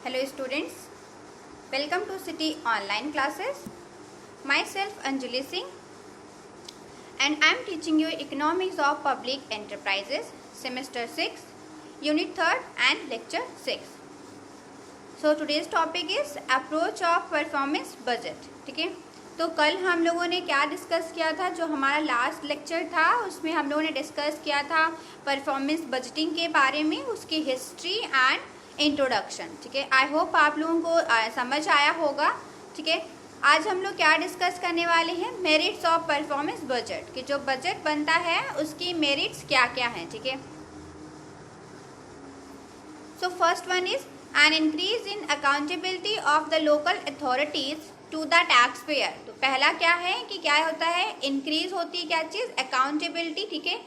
Hello students, welcome to City Online Classes. Myself Anjali Singh and I am teaching you Economics of Public Enterprises Semester 6, Unit 3rd and Lecture 6. So today's topic is Approach of Performance Budget. ठीक है, तो कल हम लोगों ने क्या discuss किया था, जो हमारा लास्ट लेक्चर था उसमें हम लोगों ने डिस्कस किया था परफॉर्मेंस बजटिंग के बारे में, उसकी हिस्ट्री एंड इंट्रोडक्शन. ठीक है, आई होप आप लोगों को समझ आया होगा. ठीक है, आज हम लोग क्या डिस्कस करने वाले हैं, मेरिट्स ऑफ परफॉर्मेंस बजट, कि जो बजट बनता है उसकी मेरिट्स क्या क्या हैं. ठीक है, so first one is an increase in accountability of the local authorities to the taxpayer. तो पहला क्या है कि क्या होता है, इंक्रीज होती है क्या चीज़, अकाउंटेबिलिटी. ठीक है,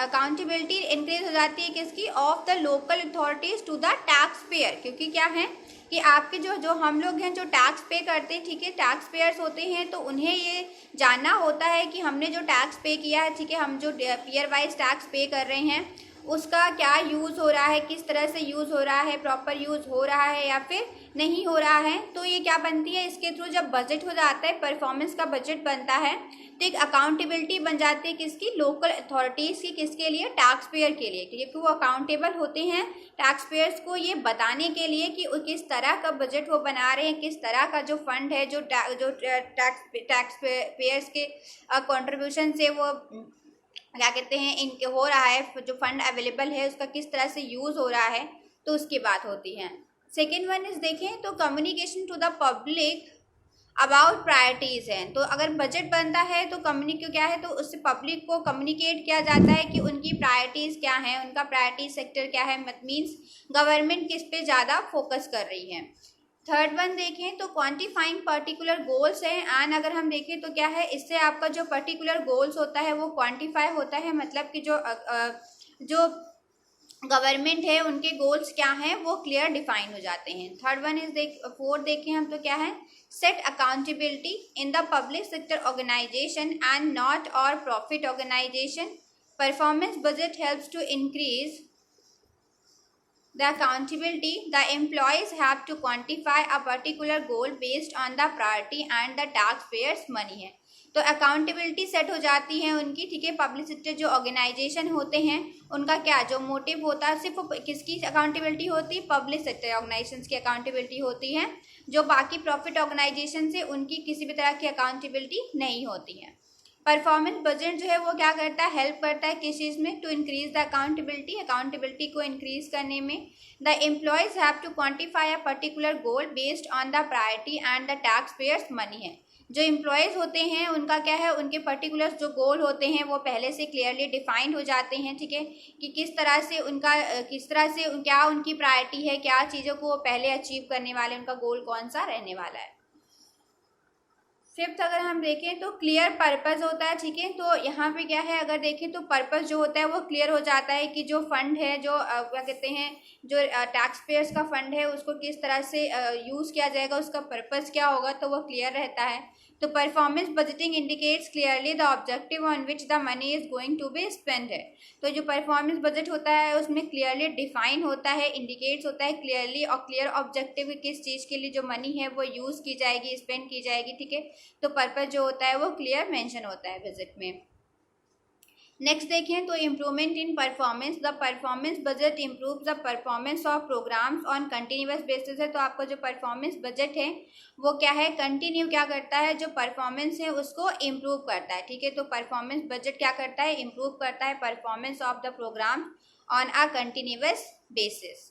अकाउंटेबिलिटी इंक्रीज हो जाती है किसकी, of the local authorities to the taxpayer. क्योंकि क्या है कि आपके जो हम लोग हैं जो टैक्स पे करते हैं, ठीक है, टैक्स पेयर्स होते हैं, तो उन्हें ये जानना होता है कि हमने जो टैक्स पे किया है, ठीक है, हम जो पेयर वाइज टैक्स पे कर रहे हैं उसका क्या यूज़ हो रहा है, किस तरह से यूज़ हो रहा है, प्रॉपर यूज़ हो रहा है या फिर नहीं हो रहा है. तो ये क्या बनती है, इसके थ्रू जब बजट हो जाता है, परफॉर्मेंस का बजट बनता है, तो एक अकाउंटेबिलिटी बन जाती है किसकी, लोकल अथॉरिटीज़ की. किसके लिए, टैक्स पेयर के लिए, क्योंकि वो अकाउंटेबल होते हैं टैक्स पेयर्स को ये बताने के लिए कि किस तरह का बजट वो बना रहे हैं, किस तरह का जो फंड है जो टैक्स पेयर्स के कंट्रीब्यूशन से वो क्या कहते हैं इनके हो रहा है, जो फंड अवेलेबल है उसका किस तरह से यूज़ हो रहा है, तो उसकी बात होती है. सेकेंड वन इज देखें तो communication to the public about priorities हैं. तो अगर बजट बनता है तो क्या है, तो उससे पब्लिक को कम्युनिकेट किया जाता है कि उनकी प्रायोरिटीज़ क्या हैं, उनका प्रायोरिटी सेक्टर क्या है, मीन्स गवर्नमेंट किस पे ज़्यादा फोकस कर रही है. थर्ड वन देखें तो क्वांटिफाइंग पर्टिकुलर गोल्स है. एंड अगर हम देखें तो क्या है, इससे आपका जो पर्टिकुलर गोल्स होता है वो क्वांटिफाई होता है, मतलब कि जो गवर्नमेंट है उनके गोल्स क्या हैं वो क्लियर डिफाइन हो जाते हैं. थर्ड वन इज फोर्थ देखें हम तो क्या है, set accountability in the public sector organization and not और profit organization. Performance budget helps to increase the accountability. The employees have to quantify a particular goal based on the priority and the taxpayers money है. तो accountability set हो जाती है उनकी. ठीक है, public sector जो ऑर्गेनाइजेशन होते हैं उनका क्या जो मोटिव होता है, सिर्फ किसकी अकाउंटेबिलिटी होती है, पब्लिक सेक्टर ऑर्गेनाइजेशन की अकाउंटेबिलिटी होती है. जो बाकी प्रॉफिट ऑर्गेनाइजेशन से उनकी किसी भी तरह की अकाउंटेबिलिटी नहीं होती है. परफॉर्मेंस बजट जो है वो क्या करता है, हेल्प करता है किस चीज़ में, टू इंक्रीज द अकाउंटेबिलिटी को इंक्रीज करने में. The employees have to quantify a particular goal based on the priority and the taxpayers money है. जो एम्प्लॉयज़ होते हैं उनका क्या है, उनके पर्टिकुलर जो गोल होते हैं वो पहले से क्लियरली डिफाइंड हो जाते हैं. ठीक है, कि किस तरह से क्या उनकी प्रायोरिटी है, क्या चीज़ों को वो पहले अचीव करने वाले, उनका गोल कौन सा रहने वाला है. फिफ्थ अगर हम देखें तो क्लियर पर्पस होता है. ठीक है, तो यहाँ पे क्या है, अगर देखें तो पर्पस जो होता है वो क्लियर हो जाता है कि जो फंड है, जो क्या कहते हैं जो टैक्स पेयर्स का फंड है उसको किस तरह से यूज़ किया जाएगा, उसका पर्पस क्या होगा, तो वो क्लियर रहता है. तो performance budgeting indicates clearly the objective on which the money is going to be spend है. तो जो परफॉर्मेंस बजट होता है उसमें क्लियरली डिफाइन होता है, इंडिकेट्स होता है क्लियरली, और क्लियर ऑब्जेक्टिव किस चीज़ के लिए जो मनी है वो यूज़ की जाएगी, स्पेंड की जाएगी. ठीक है, तो पर्पस जो होता है वो क्लियर मेंशन होता है बजट में. नेक्स्ट देखें तो improvement in performance. The performance budget improve the performance of programs on continuous basis है. तो आपका जो परफॉर्मेंस बजट है वो क्या है, कंटिन्यू क्या करता है, जो परफॉर्मेंस है उसको इम्प्रूव करता है. ठीक है, तो परफॉर्मेंस बजट क्या करता है, इम्प्रूव करता है performance of the program on a continuous basis.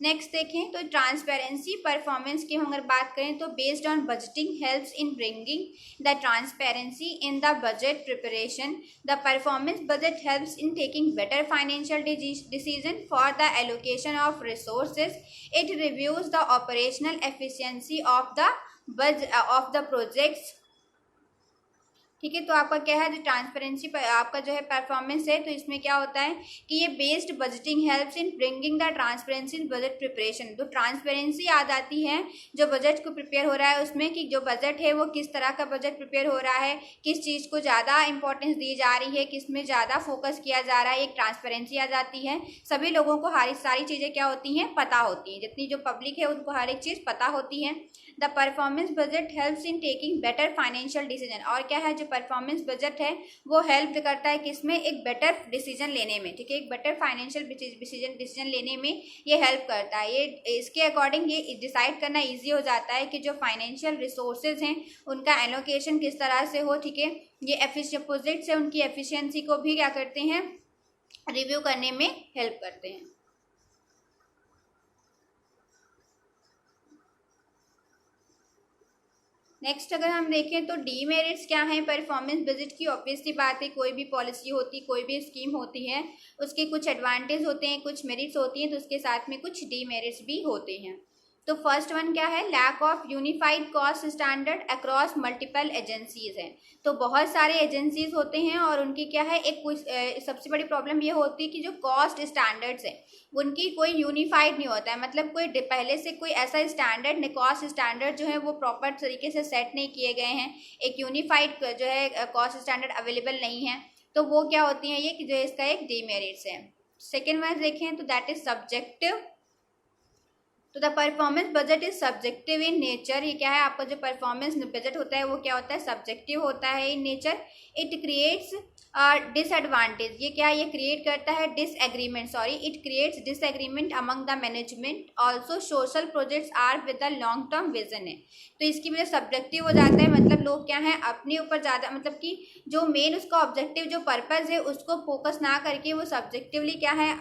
Next देखें तो ट्रांसपेरेंसी परफॉर्मेंस की हम अगर बात करें तो based on budgeting helps in bringing the transparency in the budget preparation. The performance budget helps in taking better financial decision for the allocation of resources. It reviews the operational efficiency of the projects. ठीक है। तो आपका क्या है, जो transparency आपका जो है परफॉर्मेंस है, तो इसमें क्या होता है कि ये based budgeting helps in bringing the transparency in budget preparation. तो ट्रांसपेरेंसी आ जाती है जो बजट को प्रिपेयर हो रहा है उसमें, कि जो बजट है वो किस तरह का बजट प्रिपेयर हो रहा है, किस चीज़ को ज़्यादा इंपॉर्टेंस दी जा रही है, किस में ज़्यादा फोकस किया जा रहा है, एक ट्रांसपेरेंसी आ जाती है। सभी लोगों को सारी चीज़ें क्या होती हैं, पता होती हैं। जितनी जो पब्लिक है उनको हर एक चीज़ पता होती है। The performance budget helps in taking better financial decision. और क्या है, जो परफॉर्मेंस बजट है वो हेल्प करता है किसमें, एक बेटर डिसीजन लेने में। ठीक है, एक बेटर फाइनेंशियल डिसीजन लेने में ये हेल्प करता है। ये इसके अकॉर्डिंग ये डिसाइड करना ईजी हो जाता है कि जो फाइनेंशियल रिसोर्सेज हैं उनका एलोकेशन किस तरह से हो। ठीक है, ये प्रोजेक्ट से उनकी एफिशिएंसी को भी क्या करते हैं, रिव्यू करने में हेल्प करते हैं। नेक्स्ट अगर हम देखें तो डीमेरिट्स क्या हैं परफॉर्मेंस बजट की। ऑब्वियसली बात है, कोई भी पॉलिसी होती, कोई भी स्कीम होती है, उसके कुछ एडवांटेज होते हैं, कुछ मेरिट्स होती हैं, तो उसके साथ में कुछ डीमेरिट्स भी होते हैं। तो फर्स्ट वन क्या है, lack of unified cost standard across multiple agencies हैं। तो बहुत सारे एजेंसीज होते हैं और उनकी क्या है, एक सबसे बड़ी प्रॉब्लम ये होती है कि जो कॉस्ट स्टैंडर्ड्स हैं उनकी कोई यूनिफाइड नहीं होता है। मतलब कोई पहले से कोई ऐसा स्टैंडर्ड, कॉस्ट स्टैंडर्ड जो है वो प्रॉपर तरीके से सेट नहीं किए गए हैं, एक यूनिफाइड जो है कॉस्ट स्टैंडर्ड अवेलेबल नहीं है। तो वो क्या होती है, ये कि जो इसका एक डीमेरिट्स है। सेकेंड वन देखें तो दैट इज सब्जेक्टिव। तो the performance budget is subjective in nature. ये क्या है, आपका जो परफॉर्मेंस बजट होता है वो क्या होता है, सब्जेक्टिव होता है in nature. It creates disadvantage. ये क्या है, ये क्रिएट करता है disagreement, it creates disagreement among the management. Also social projects are with the long term vision है। तो इसकी वजह सब्जेक्टिव हो जाता है, मतलब लोग क्या है अपने ऊपर ज़्यादा, मतलब कि जो मेन उसका ऑब्जेक्टिव जो पर्पज़ है उसको फोकस ना करके वो सब्जेक्टिवली क्या है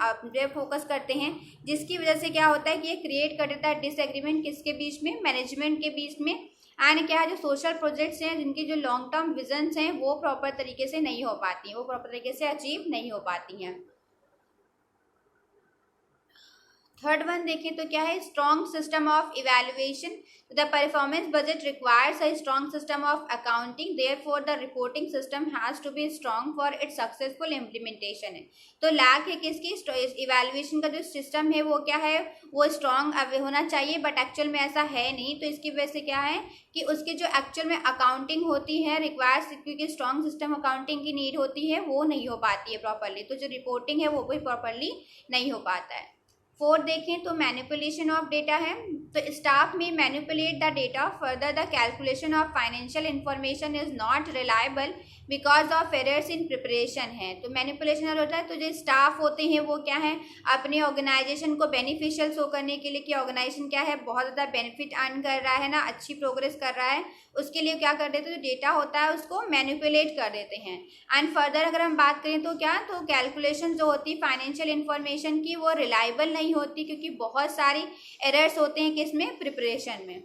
फोकस करते हैं, जिसकी वजह से क्या होता है कि ये क्रिएट कर देता है डिसएग्रीमेंट किसके बीच में, मैनेजमेंट के बीच में। एंड क्या है, जो सोशल प्रोजेक्ट्स हैं जिनकी जो लॉन्ग टर्म विजन्स हैं वो प्रॉपर तरीके से नहीं हो पाती हैं, वो प्रॉपर तरीके से अचीव नहीं हो पाती हैं। थर्ड वन देखें तो क्या है, strong system of evaluation. The performance budget requires a strong system of accounting, therefore the reporting system has to be strong for its successful implementation है। तो लैक है किसकी, इवैल्यूएशन का जो सिस्टम है वो क्या है, वो स्ट्रॉन्ग होना चाहिए, बट एक्चुअल में ऐसा है नहीं। तो इसकी वजह से क्या है कि उसकी जो एक्चुअल में अकाउंटिंग होती है रिक्वायर्स, क्योंकि स्ट्रॉन्ग सिस्टम अकाउंटिंग की नीड होती है, वो नहीं हो पाती है प्रॉपरली। तो जो रिपोर्टिंग है वो भी प्रॉपरली नहीं हो पाता है। फोर्थ देखें तो मैनिपुलेशन ऑफ डेटा है। तो स्टाफ में manipulate the data further, the calculation of financial information is not reliable because of errors in preparation है। तो मैनिपुलेशन होता है, तो जो स्टाफ होते हैं वो क्या है अपने ऑर्गेनाइजेशन को बेनिफिशियल शो करने के लिए कि ऑर्गेनाइजेशन क्या है बहुत ज़्यादा बेनिफिट अर्न कर रहा है ना, अच्छी प्रोग्रेस कर रहा है, उसके लिए क्या कर देते हैं, जो डेटा होता है उसको मैनिपुलेट कर देते हैं। एंड फर्दर अगर हम बात करें तो क्या, तो कैलकुलेशन जो होती है फाइनेंशियल इंफॉर्मेशन की वो रिलायबल नहीं होती, क्योंकि बहुत सारी एरर्स होते हैं किसमें, प्रिपरेशन में।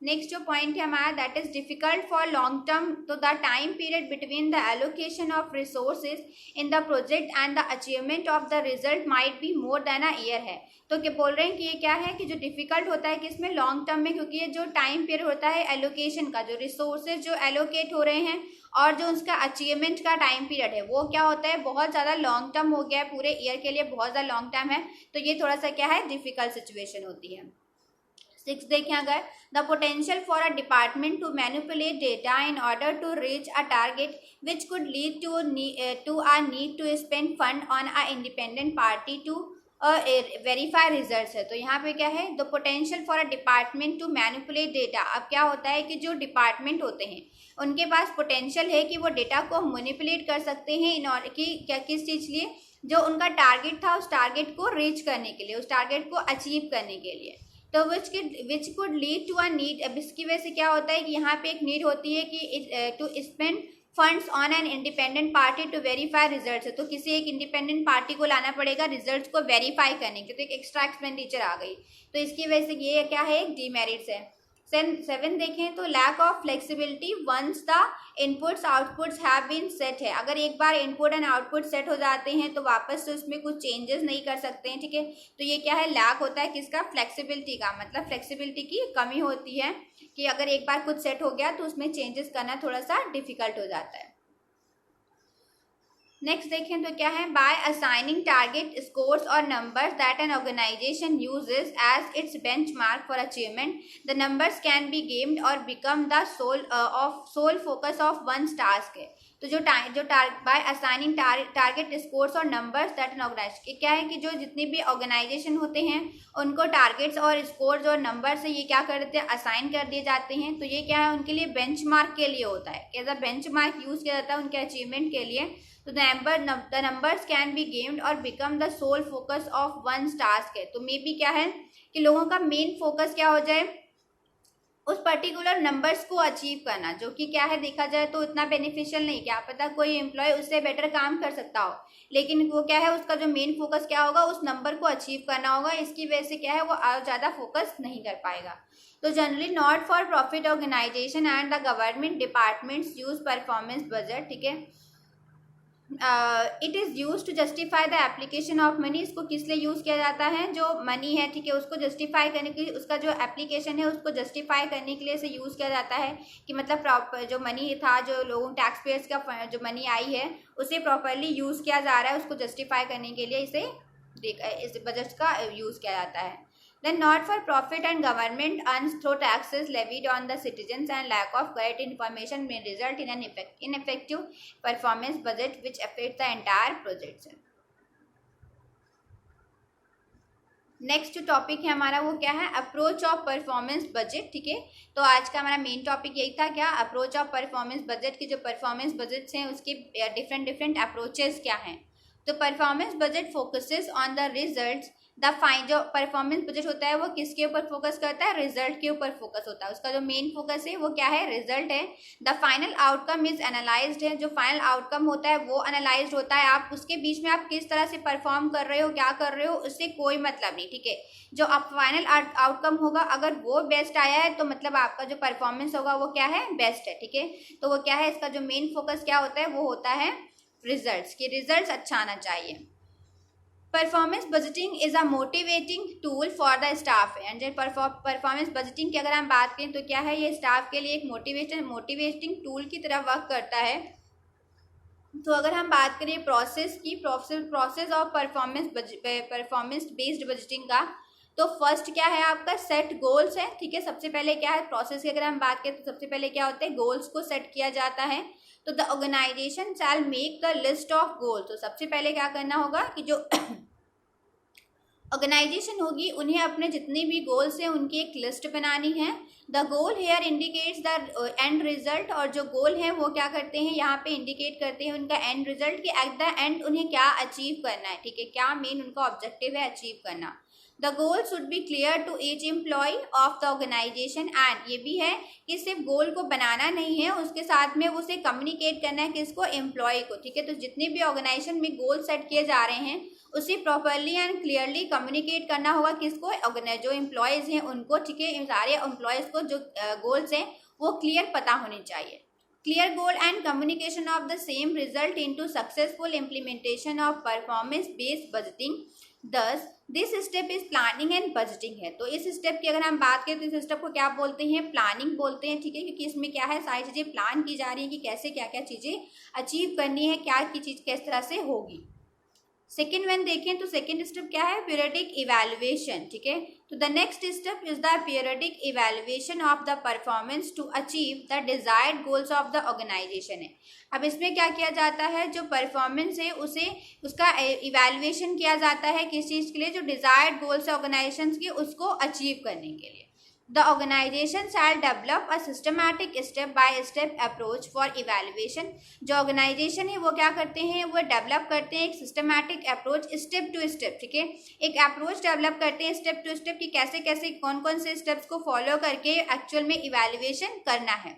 नेक्स्ट जो पॉइंट है हमारा, that is difficult for long term. तो the time period between the allocation of resources in the project and the achievement of the result might be more than a year है। तो क्या बोल रहे हैं कि ये क्या है कि जो डिफिकल्ट होता है किसमें, लॉन्ग टर्म में, क्योंकि ये जो टाइम पीरियड होता है एलोकेशन का, जो रिसोर्सेज जो एलोकेट हो रहे हैं और जो उसका अचीवमेंट का टाइम पीरियड है वो क्या होता है बहुत ज़्यादा लॉन्ग टर्म हो गया है, पूरे ईयर के लिए बहुत ज़्यादा लॉन्ग टर्म है। तो ये थोड़ा सा क्या है, डिफिकल्ट सिचुएशन होती है। 6 देखें अगर, the potential for a department to manipulate data in order to reach a target which could lead to a need to spend fund on a independent party to verify results है। तो यहाँ पे क्या है, the potential for a department to manipulate data. अब क्या होता है कि जो डिपार्टमेंट होते हैं उनके पास पोटेंशियल है कि वो डेटा को मैनिपुलेट कर सकते हैं इन ऑर्डर की क्या, किस चीज़ लिए, जो उनका टारगेट था उस टारगेट को रीच करने के लिए, उस टारगेट को अचीव करने के लिए। तो which could lead to a need. अब इसकी वजह से क्या होता है कि यहाँ पे एक नीड होती है कि to spend funds on an independent party to verify results है। तो किसी एक इंडिपेंडेंट पार्टी को लाना पड़ेगा रिजल्ट्स को वेरीफाई करने के, तो एक एक्स्ट्रा एक्सपेंडिचर आ गई। तो इसकी वजह से ये क्या है, एक डीमेरिट्स है। सेवन देखें तो lack of flexibility once the inputs outputs have been set है, अगर एक बार इनपुट एंड आउटपुट सेट हो जाते हैं तो वापस से उसमें कुछ चेंजेस नहीं कर सकते हैं, ठीक है। तो ये क्या है, लैक होता है किसका, फ्लेक्सिबिलिटी का, मतलब फ्लेक्सिबिलिटी की कमी होती है कि अगर एक बार कुछ सेट हो गया तो उसमें चेंजेस करना थोड़ा सा डिफिकल्ट हो जाता है। नेक्स्ट देखें तो क्या है, बाय असाइनिंग टारगेट स्कोर्स और numbers that an organization uses as its benchmark for achievement, the numbers can be gamed और become the sole focus of one task है। तो जो बाय असाइनिंग टारगेट स्कोर्स और नंबर्स दैट एन ऑर्गेनाइजेशन, क्या है कि जो जितने भी ऑर्गेनाइजेशन होते हैं उनको टारगेट्स और स्कोर्स और नंबर्स से ये क्या कर देते हैं, असाइन कर दिए जाते हैं। तो ये क्या है, उनके लिए बेंचमार्क के लिए होता है, एज अ बेंचमार्क यूज किया जाता है उनके अचीवमेंट के लिए। तो the numbers can be gamed और become the sole focus of one's task है। तो मे बी क्या है कि लोगों का मेन फोकस क्या हो जाए, उस पर्टिकुलर नंबर्स को अचीव करना, जो कि क्या है देखा जाए तो इतना बेनिफिशियल नहीं, क्या पता कोई एम्प्लॉय उससे बेटर काम कर सकता हो, लेकिन वो क्या है उसका जो मेन फोकस क्या होगा, उस नंबर को अचीव करना होगा, इसकी वजह से क्या है वो और ज़्यादा फोकस नहीं कर पाएगा। तो generally not for profit organization and the government departments use performance budget, ठीक है। It is use to justify the application of money, इसको किस लिए यूज़ किया जाता है, जो मनी है, ठीक है, उसको जस्टिफाई करने के लिए, उसका जो एप्लीकेशन है उसको जस्टिफाई करने के लिए इसे यूज़ किया जाता है कि मतलब प्रॉपर जो मनी था, जो लोगों टैक्स पेयर्स का जो मनी आई है उसे प्रॉपरली यूज़ किया जा रहा है, उसको जस्टिफाई करने के लिए इस बजट का यूज़ किया जाता है। Then not for profit and government earns through taxes levied on the citizens and lack of correct information may result in an ineffective performance budget which affects the entire project। Next जो topic है हमारा वो क्या है, approach of performance budget, ठीक है। तो आज का हमारा मेन टॉपिक यही था, क्या अप्रोच ऑफ परफॉर्मेंस बजट की, जो परफॉर्मेंस बजट्स हैं उसके डिफरेंट अप्रोचेस क्या हैं। तो performance budget focuses on the results, जो परफॉर्मेंस बजट होता है वो किसके ऊपर फोकस करता है, रिजल्ट के ऊपर फोकस होता है, उसका जो मेन फोकस है वो क्या है, रिजल्ट है। The final outcome is analysed है, जो फाइनल आउटकम होता है वो एनालाइज्ड होता है, आप उसके बीच में आप किस तरह से परफॉर्म कर रहे हो, क्या कर रहे हो, उससे कोई मतलब नहीं, ठीक है। जो आप फाइनल आउटकम होगा अगर वो बेस्ट आया है तो मतलब आपका जो परफॉर्मेंस होगा वो क्या है, बेस्ट है, ठीक है। तो वो क्या है, इसका जो मेन फोकस क्या होता है वो होता है रिजल्ट्स, कि रिजल्ट्स अच्छा आना चाहिए। Performance budgeting is a motivating tool for the staff and performance budgeting की अगर हम बात करें तो क्या है, ये स्टाफ के लिए एक मोटिवेटिंग टूल की तरह वर्क करता है। तो अगर हम बात करें प्रोसेस की, process of performance based budgeting का, तो फर्स्ट क्या है आपका, सेट गोल्स है, ठीक है। सबसे पहले क्या है प्रोसेस की अगर हम बात करें तो सबसे पहले क्या होता है, गोल्स को सेट किया जाता है। तो the organization shall make the list of goals, तो सबसे पहले क्या करना होगा कि जो ऑर्गेनाइजेशन होगी उन्हें अपने जितने भी गोल्स हैं उनकी एक लिस्ट बनानी है। The goal here indicates the end result, और जो गोल है वो क्या करते हैं यहाँ पे इंडिकेट करते हैं उनका एंड रिजल्ट, कि एट द एंड उन्हें क्या अचीव करना है, ठीक है, क्या मेन उनका ऑब्जेक्टिव है अचीव करना। The goal should be clear to each employee of the organization and, ये भी है कि सिर्फ गोल को बनाना नहीं है, उसके साथ में उसे कम्युनिकेट करना है किसको, एम्प्लॉय को, ठीक है। तो जितने भी ऑर्गेनाइजेशन में गोल सेट किए जा रहे हैं उसे प्रॉपरली एंड क्लियरली कम्युनिकेट करना होगा किसको, जो एम्प्लॉयज़ हैं उनको, ठीक है। सारे एम्प्लॉयज़ को जो गोल्स हैं वो क्लियर पता होने चाहिए। Clear goal and communication of the same result into successful implementation of performance based budgeting, thus this step is planning and budgeting है। तो इस स्टेप की अगर हम बात करें तो इस स्टेप को क्या बोलते हैं, प्लानिंग बोलते हैं, ठीक है, क्योंकि इसमें क्या है सारी चीज़ें प्लान की जा रही है कि कैसे क्या क्या चीज़ें अचीव करनी है, क्या की चीज़ किस तरह से होगी। सेकेंड वन देखें तो सेकेंड स्टेप क्या है, पीरियडिक इवैल्यूएशन, ठीक है। तो the next step is the periodic evaluation of the performance to achieve the desired goals of the organization है। अब इसमें क्या किया जाता है, जो परफॉर्मेंस है उसे उसका इवैल्यूएशन किया जाता है किस चीज़ के लिए, जो डिजायर्ड गोल्स है ऑर्गेनाइजेशन की उसको अचीव करने के लिए। The organization shall develop a systematic step-by-step approach for evaluation। जो ऑर्गेनाइजेशन है वो क्या करते हैं, वो डेवलप करते हैं एक systematic approach, step to step, ठीक है, एक अप्रोच डेवलप करते हैं स्टेप टू स्टेप कि कैसे कैसे कौन कौन से स्टेप्स को फॉलो करके एक्चुअल में इवैल्यूएशन करना है।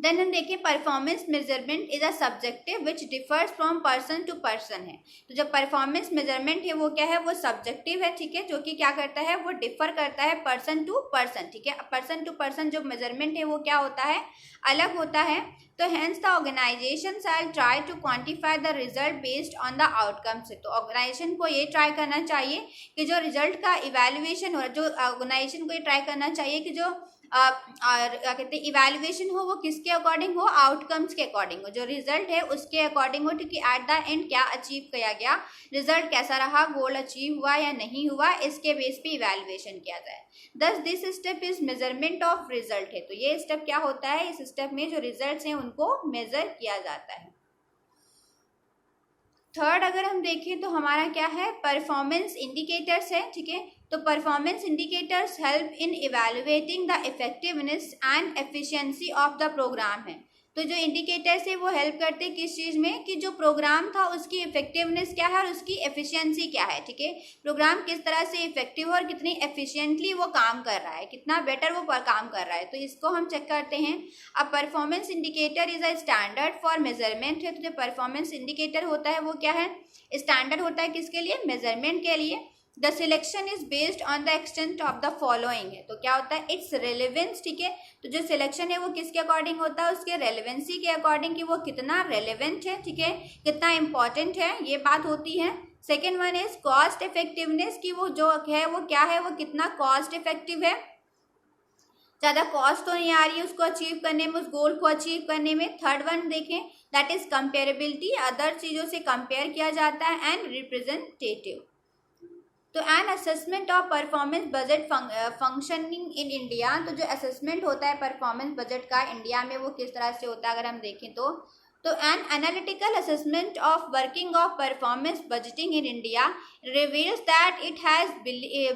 देन हम देखें performance measurement is a subjective which differs from person to person है। तो जो परफॉर्मेंस मेजरमेंट है वो क्या है, वो सब्जेक्टिव है, ठीक है, जो कि क्या करता है, वो डिफर करता है पर्सन टू पर्सन, ठीक है। पर्सन टू पर्सन जो मेजरमेंट है वो क्या होता है, अलग होता है। तो hence the organization shall try to quantify the result based on the outcome से। तो ऑर्गेनाइजेशन को ये ट्राई करना चाहिए कि जो रिजल्ट का इवैल्यूएशन हो, जो ऑर्गेनाइजेशन को ये ट्राई करना चाहिए कि जो और क्या कहते हैं इवैल्यूएशन हो वो किसके अकॉर्डिंग हो, आउटकम्स के अकॉर्डिंग हो, जो रिजल्ट है उसके अकॉर्डिंग हो, क्योंकि एट द एंड क्या अचीव किया गया, रिजल्ट कैसा रहा, गोल अचीव हुआ या नहीं हुआ, इसके बेस पे इवैल्यूएशन किया जाए। दस this step is measurement of result है। तो ये स्टेप क्या होता है, इस स्टेप में जो रिजल्ट्स हैं उनको मेजर किया जाता है। थर्ड अगर हम देखें तो हमारा क्या है, परफॉर्मेंस इंडिकेटर्स है, ठीक है। तो performance indicators help in evaluating the effectiveness and efficiency of the program है। तो जो इंडिकेटर्स है वो हेल्प करते हैं किस चीज़ में, कि जो प्रोग्राम था उसकी इफेक्टिवनेस क्या है और उसकी एफिशिएंसी क्या है, ठीक है। प्रोग्राम किस तरह से इफेक्टिव है और कितनी एफिशिएंटली वो काम कर रहा है, कितना बेटर वो काम कर रहा है, तो इसको हम चेक करते हैं। अब performance indicator is a standard for measurement है। तो जो परफॉर्मेंस इंडिकेटर होता है वो क्या है, स्टैंडर्ड होता है किसके लिए, मेजरमेंट के लिए। The selection is based on the extent of the following है। तो क्या होता है, इट्स रेलिवेंस, ठीक है। तो जो सिलेक्शन है वो किसके अकॉर्डिंग होता है, उसके रेलिवेंसी के अकॉर्डिंग, कि वो कितना रेलिवेंट है, ठीक है, कितना इंपॉर्टेंट है, ये बात होती है। Second one is cost effectiveness, की वो जो है वो क्या है, वो कितना कॉस्ट इफेक्टिव है, ज़्यादा कॉस्ट तो नहीं आ रही है उसको अचीव करने में, उस गोल को अचीव करने में। थर्ड वन देखें, दैट इज कंपेरेबिलिटी, अदर चीज़ों से कंपेयर किया जाता है। And representative. तो an assessment of performance budget functioning in India. तो जो असेसमेंट होता है परफॉर्मेंस बजट का इंडिया में वो किस तरह से होता है अगर हम देखें तो an analytical assessment of working of performance budgeting in India reveals that it has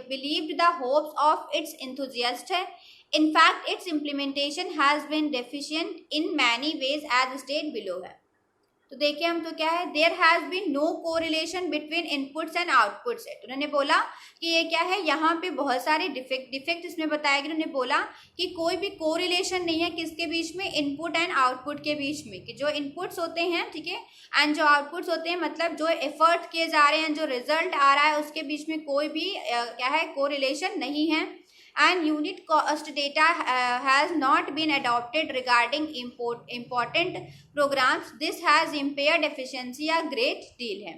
believed the hopes of its enthusiast है। In fact, its implementation has been deficient in many ways as stated below है। तो देखिए हम तो क्या है, there has been no correlation between inputs and outputs है। तो उन्होंने बोला कि ये क्या है, यहाँ पे बहुत सारे डिफेक्ट इसमें बताया गया। उन्होंने बोला कि कोई भी कोरिलेशन नहीं है किसके बीच में, इनपुट एंड आउटपुट के बीच में, कि जो इनपुट्स होते हैं, ठीक है, एंड जो आउटपुट्स होते हैं, मतलब जो एफर्ट किए जा रहे हैं, जो रिजल्ट आ रहा है, उसके बीच में कोई भी क्या है, कोरिलेशन नहीं है। And unit cost data has not been adopted regarding important programs. This has impaired efficiency a great deal है।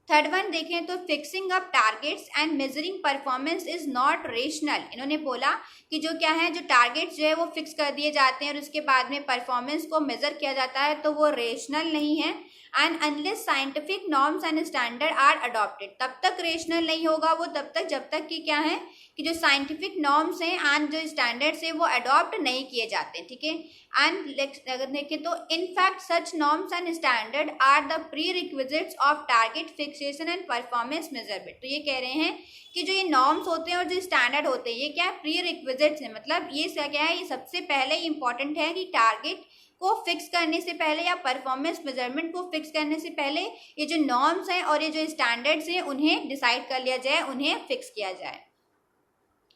थर्ड वन देखें तो fixing up targets and measuring performance is not rational. इन्होंने बोला कि जो क्या है, जो टारगेट्स जो है वो फिक्स कर दिए जाते हैं और उसके बाद में परफॉर्मेंस को मेजर किया जाता है, तो वो रेशनल नहीं है। And unless scientific norms and standard are adopted, तब तक रेशनल नहीं होगा वो, तब तक जब तक कि क्या है, कि जो साइंटिफिक नॉर्म्स हैं एंड जो स्टैंडर्ड्स हैं वो अडॉप्ट नहीं किए जाते हैं, ठीक है। एंड अगर देखें तो in fact such norms and standard are the prerequisites of target fixation and performance measurement. तो ये कह रहे हैं कि जो ये नॉर्म्स होते हैं और जो स्टैंडर्ड होते हैं, ये क्या है, प्री रिक्विजिट्स है, मतलब ये क्या है, ये सबसे पहले इंपॉर्टेंट है कि टारगेट को फिक्स करने से पहले या परफॉर्मेंस मेजरमेंट को फिक्स करने से पहले ये जो नॉर्म्स हैं और ये जो स्टैंडर्ड्स हैं उन्हें डिसाइड कर लिया जाए, उन्हें फिक्स किया जाए।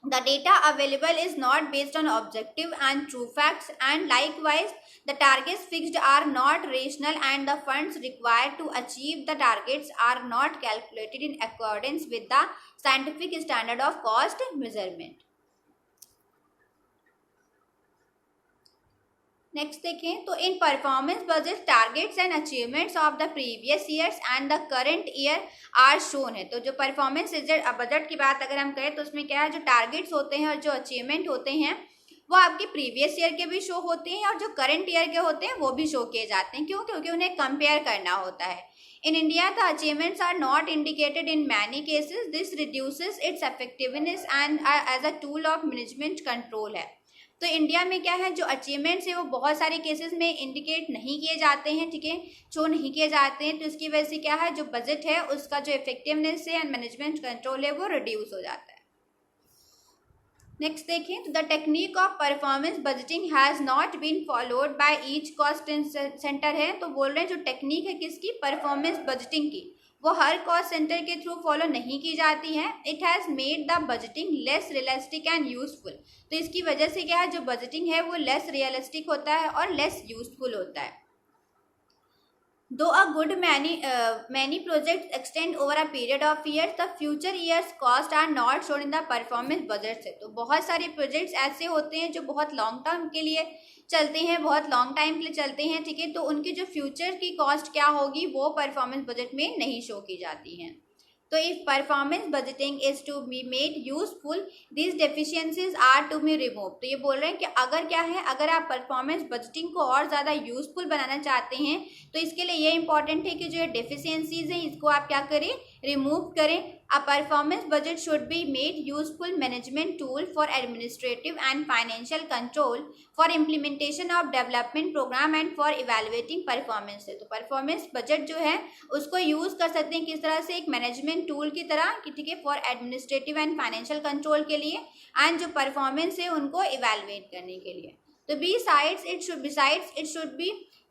The data available is not based on objective and true facts, and likewise the targets fixed are not rational, and the funds required to achieve the targets are not calculated in accordance with the scientific standard of cost measurement. Next देखें तो in performance budget targets and achievements of the previous years and the current year are shown है। तो जो performance budget की बात अगर हम करें तो उसमें क्या है, जो टारगेट्स होते हैं और जो अचीवमेंट होते हैं वो आपके प्रीवियस ईयर के भी शो होते हैं और जो करंट ईयर के होते हैं वो भी शो किए जाते हैं। क्यों? क्योंकि उन्हें कंपेयर करना होता है। In India the achievements are not indicated in many cases, this reduces its effectiveness and as a tool of management control है। तो इंडिया में क्या है, जो अचीवमेंट्स है वो बहुत सारे केसेस में इंडिकेट नहीं किए जाते हैं, ठीक है, शो नहीं किए जाते हैं। तो इसकी वजह से क्या है, जो बजट है उसका जो इफेक्टिवनेस है एंड मैनेजमेंट कंट्रोल है वो रिड्यूस हो जाता है। नेक्स्ट देखें तो the technique of performance budgeting has not been followed by each cost center है। तो बोल रहे हैं जो टेक्निक है किसकी, परफॉर्मेंस बजटिंग की, वो हर कॉस्ट सेंटर के थ्रू फॉलो नहीं की जाती हैं। It has made the budgeting less realistic and useful. तो इसकी वजह से क्या है, जो बजटिंग है वो लेस रियलिस्टिक होता है और लेस यूजफुल होता है। Though a good many projects extend over a period of years, the future years cost are not shown in the performance budget से। तो बहुत सारे प्रोजेक्ट्स ऐसे होते हैं जो बहुत लॉन्ग टर्म के लिए चलते हैं, बहुत लॉन्ग टाइम के लिए चलते हैं, ठीक है, तो उनकी जो फ्यूचर की कॉस्ट क्या होगी वो परफॉर्मेंस बजट में नहीं शो की जाती हैं। तो if performance budgeting is to be made useful, this deficiencies are to be remove. तो ये बोल रहे हैं कि अगर क्या है, अगर आप परफॉर्मेंस बजटिंग को और ज़्यादा यूजफुल बनाना चाहते हैं तो इसके लिए ये इंपॉर्टेंट है कि जो ये डेफिशिएंसीज हैं इसको आप क्या करें, रिमूव करें। A performance budget should be made useful management tool for administrative and financial control, for implementation of development program and for evaluating performance। तो परफॉर्मेंस बजट जो है उसको यूज कर सकते हैं किस तरह से, एक मैनेजमेंट टूल की तरह, ठीक है, for administrative and financial control के लिए, एंड जो परफॉर्मेंस है उनको इवेलुएट करने के लिए। तो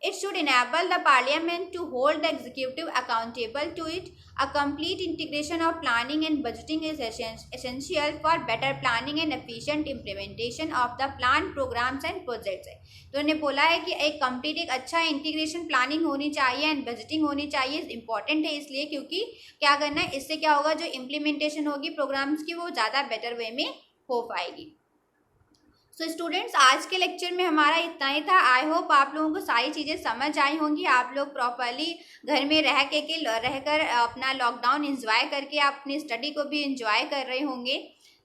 it should enable the parliament to hold the executive accountable to it. A complete integration of planning and budgeting is essential for better planning and efficient implementation of the planned programs and projects। तो उन्होंने बोला है कि एक complete, एक अच्छा integration planning होनी चाहिए एंड बजटिंग होनी चाहिए। इम्पॉर्टेंट है इसलिए क्योंकि क्या करना है, इससे क्या होगा, जो इम्प्लीमेंटेशन होगी प्रोग्राम्स की वो ज़्यादा बेटर वे में हो पाएगी। सो स्टूडेंट्स, आज के लेक्चर में हमारा इतना ही था। आई होप आप लोगों को सारी चीज़ें समझ आई होंगी। आप लोग प्रॉपरली घर में रहकर अपना लॉकडाउन एंजॉय करके आप अपनी स्टडी को भी एंजॉय कर रहे होंगे।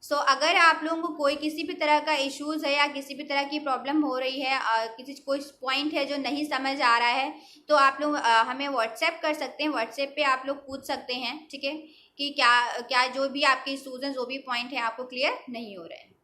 सो अगर आप लोगों को कोई किसी भी तरह का इश्यूज़ है या किसी भी तरह की प्रॉब्लम हो रही है, कोई पॉइंट है जो नहीं समझ आ रहा है, तो आप लोग हमें व्हाट्सएप कर सकते हैं। व्हाट्सएप पे आप लोग पूछ सकते हैं, ठीक है, कि क्या जो भी आपके इश्यूज़ हैं, जो भी पॉइंट है आपको क्लियर नहीं हो रहे हैं।